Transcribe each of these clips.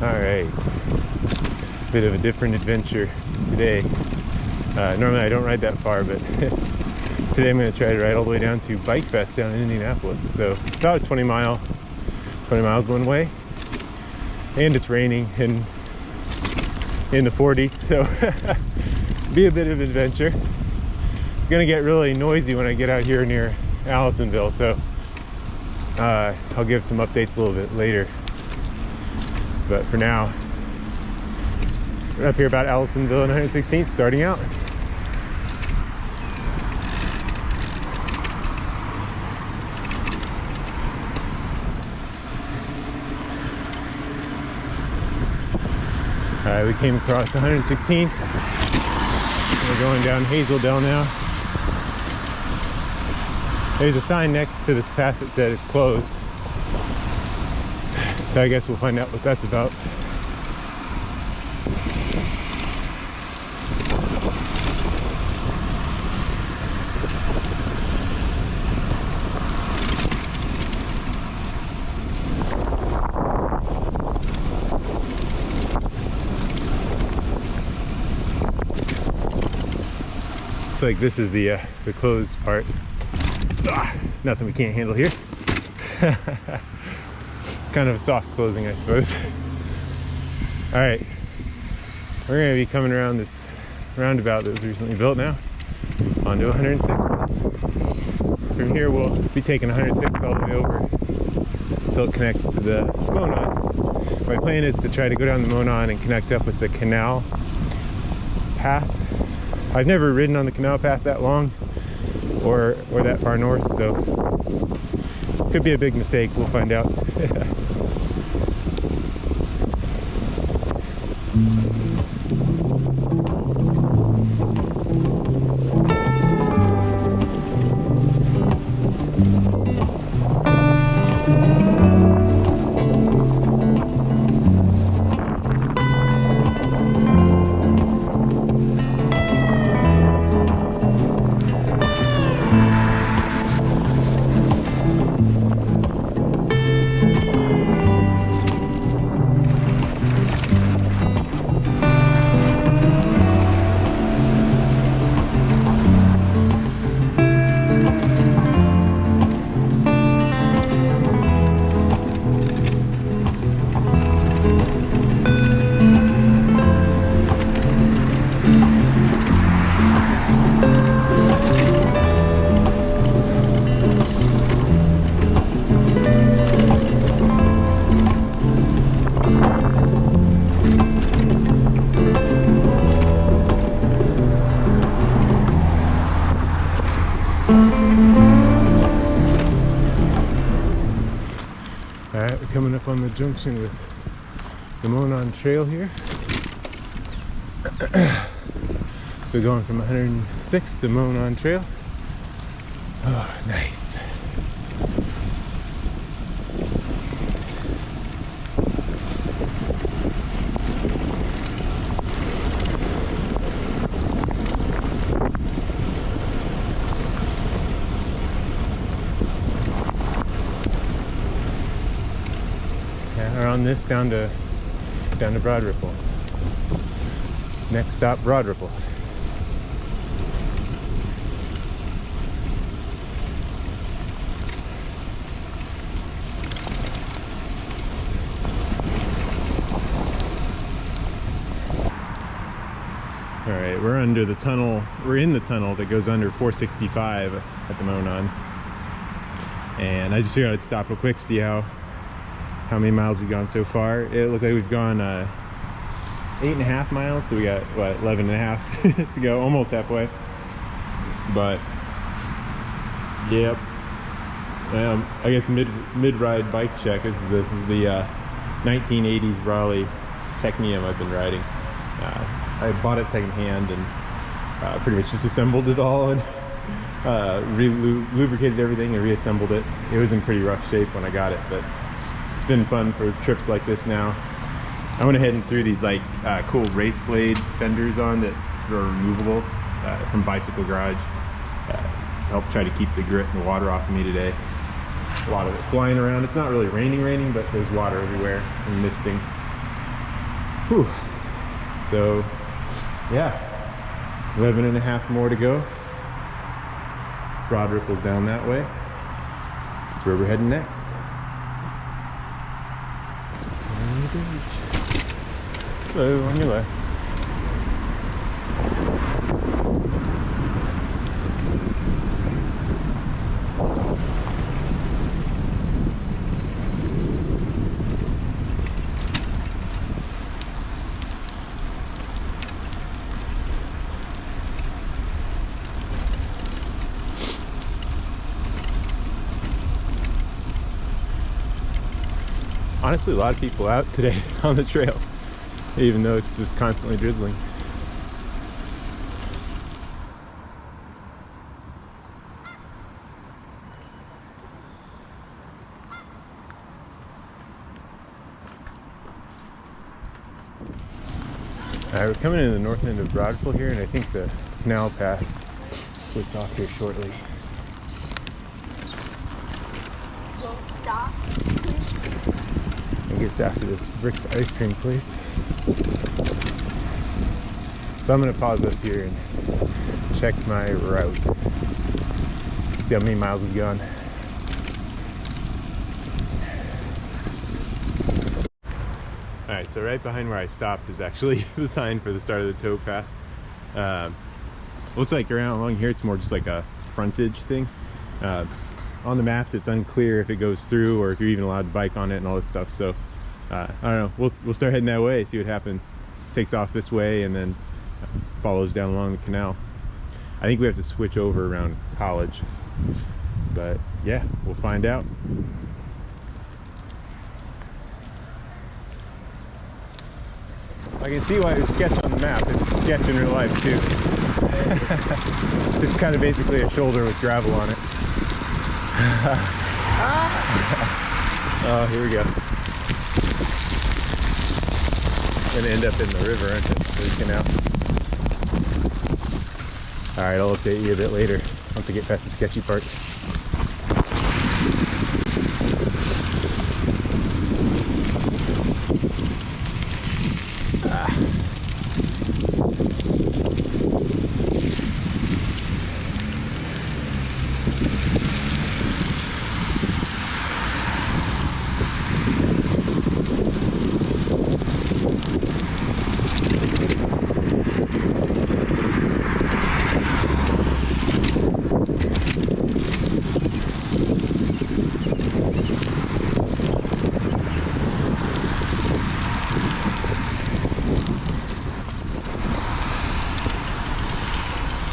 Alright, bit of a different adventure today. Normally I don't ride that far, but today I'm going to try to ride all the way down to Bike Fest down in Indianapolis. So about 20 miles one way, and it's raining and in the 40s, so be a bit of an adventure. It's going to get really noisy when I get out here near Allisonville, so I'll give some updates a little bit later. But for now, we're up here about Allisonville and 116th, starting out. We came across 116th. We're going down Hazeldale now. There's a sign next to this path that said it's closed. So I guess we'll find out what that's about. Looks like this is the closed part. Nothing we can't handle here. Kind of a soft closing, I suppose. All right, we're going to be coming around this roundabout that was recently built now onto 106. From here we'll be taking 106 all the way over until it connects to the Monon. My plan is to try to go down the Monon and connect up with the canal path. I've never ridden on the canal path that long or that far north, so could be a big mistake. We'll find out. Alright, we're coming up on the junction with the Monon Trail here. So going from 106 to Monon Trail. Oh, nice. We're on this down to Broad Ripple. Next stop, Broad Ripple. All right, we're under the tunnel. We're in the tunnel that goes under 465 at the Monon. And I just figured I'd stop real quick, see how many miles we've gone so far. It looked like we've gone 8.5 miles, so we got what, 11.5 to go, almost halfway. But yep, I guess mid-ride bike check. This is the 1980s Raleigh Technium I've been riding. I bought it secondhand and pretty much just assembled it all and lubricated everything and reassembled it. It was in pretty rough shape when I got it, but it's been fun for trips like this now. I went ahead and threw these like cool race blade fenders on that are removable from Bicycle Garage. Help try to keep the grit and the water off of me today. A lot of it flying around. It's not really raining, but there's water everywhere and misting. Whew. So yeah, 11 and a half more to go. Broad ripples down that way. That's where we're heading next. On the beach. Hello, on your left. Honestly, a lot of people out today on the trail, even though it's just constantly drizzling. Alright, we're coming into the north end of Broadville here, and I think the canal path splits off here shortly. Stop. I think it's after this Brick's ice cream place. So I'm going to pause up here and check my route. See how many miles we've gone. Alright, so right behind where I stopped is actually the sign for the start of the tow path. Looks like around along here it's more just like a frontage thing. On the maps it's unclear if it goes through or if you're even allowed to bike on it and all this stuff, so I don't know, we'll start heading that way, see what happens. Takes off this way and then follows down along the canal. I think we have to switch over around College, but yeah, we'll find out. I can see why it was sketch on the map. It's sketch in real life too. Just kind of basically a shoulder with gravel on it. Oh, here we go. Gonna end up in the river, aren't it? The canal. Alright, I'll update you a bit later once I get past the sketchy part.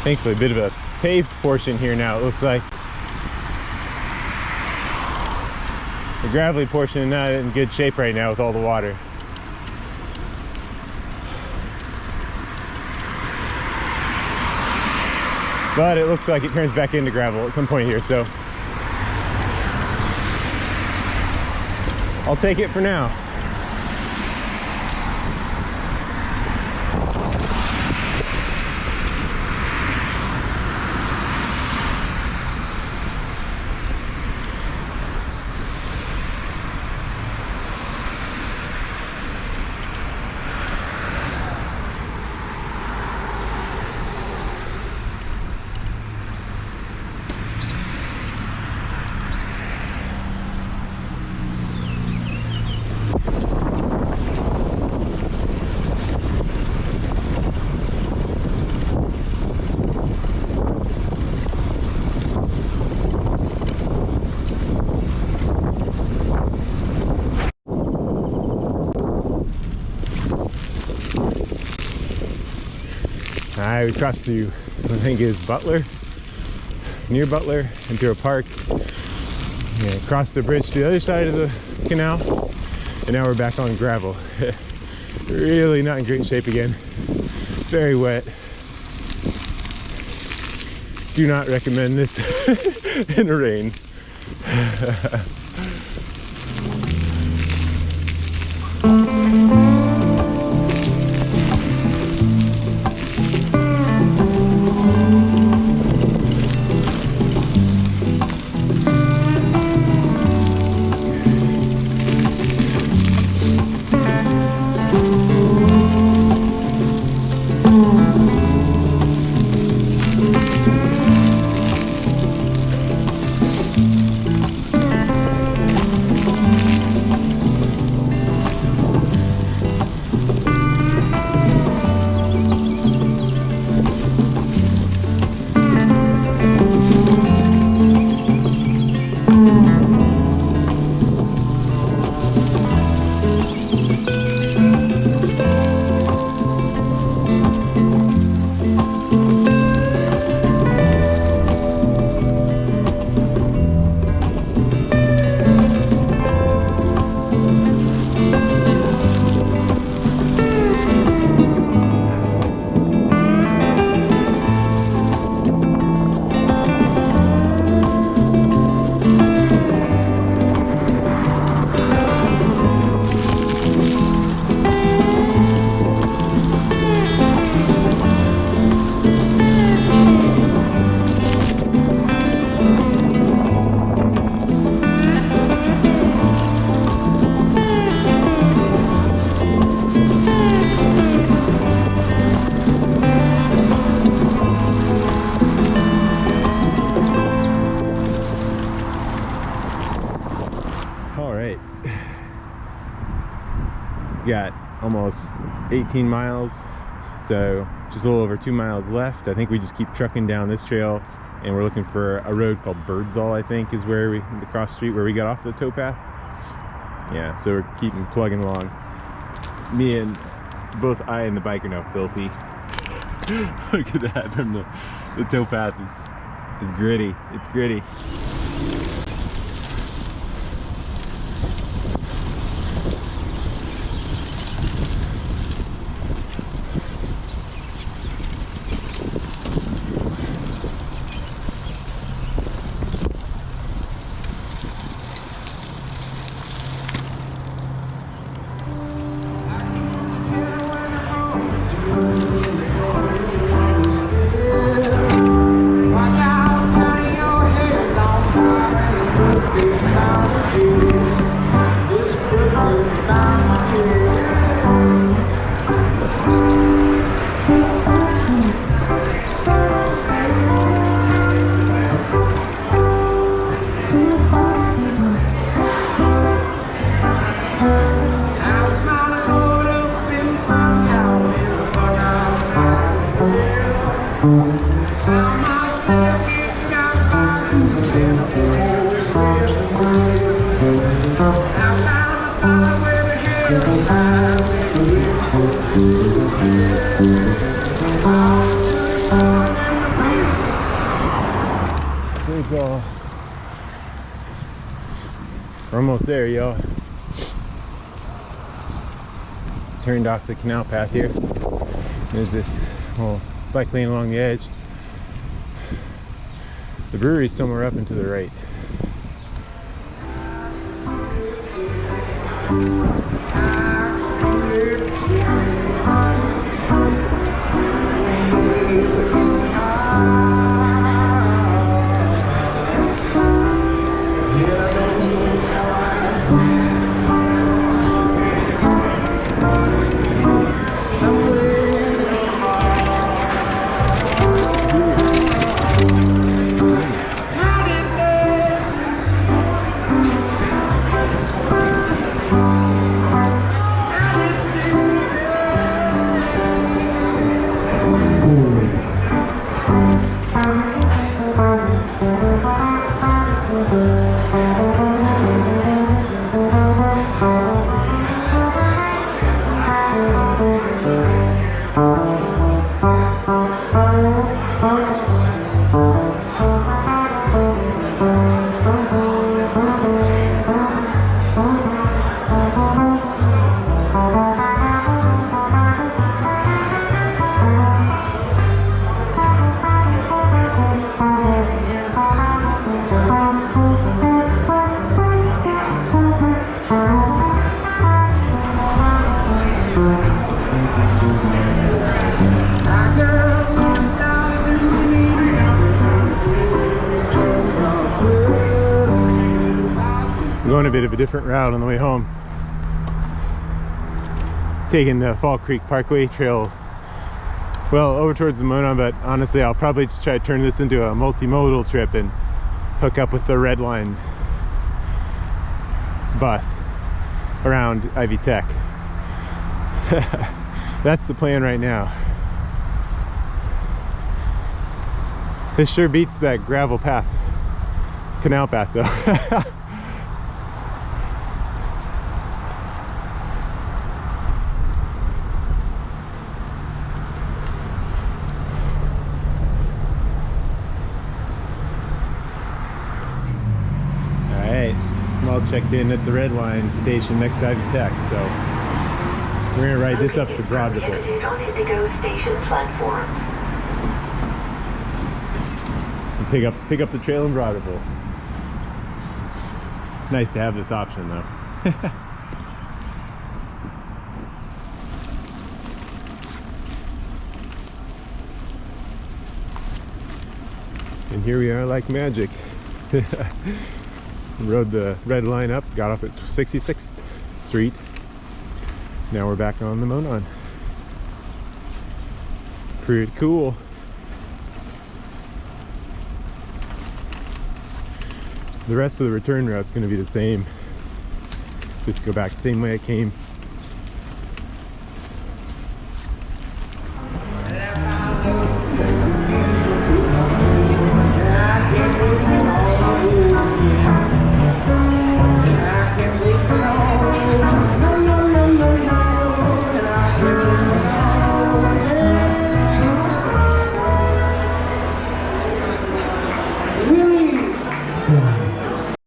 Thankfully, a bit of a paved portion here now, it looks like. The gravelly portion is not in good shape right now with all the water. But it looks like it turns back into gravel at some point here, so I'll take it for now. Alright, we crossed through, I think is Butler, near Butler, into a park, and crossed the bridge to the other side of the canal, and now we're back on gravel. Really not in great shape again, very wet. Do not recommend this in the rain. All right, got almost 18 miles, so just a little over 2 miles left. I think we just keep trucking down this trail, and we're looking for a road called Birdsall, I think is where the cross street where we got off the towpath. Yeah, so we're keeping plugging along. Me and both I and the bike are now filthy. Look at that from the towpath is gritty. It's gritty. Birdsall. We're almost there, y'all. Turned off the canal path here. There's this little bike lane along the edge. The brewery's somewhere up and to the right. Going a bit of a different route on the way home. Taking the Fall Creek Parkway Trail, well, over towards the Monon, but honestly I'll probably just try to turn this into a multimodal trip and hook up with the Red Line bus around Ivy Tech. That's the plan right now. This sure beats that gravel path, canal path though. Checked in at the Red Line station next to Ivy Tech, so we're gonna ride this up to Broad Ripple. On Indigo station platforms. And pick up the trail in Broad Ripple. Nice to have this option though. And here we are like magic. Rode the Red Line up, got off at 66th Street. Now we're back on the Monon. Pretty cool. The rest of the return route's going to be the same. just go back the same way I came.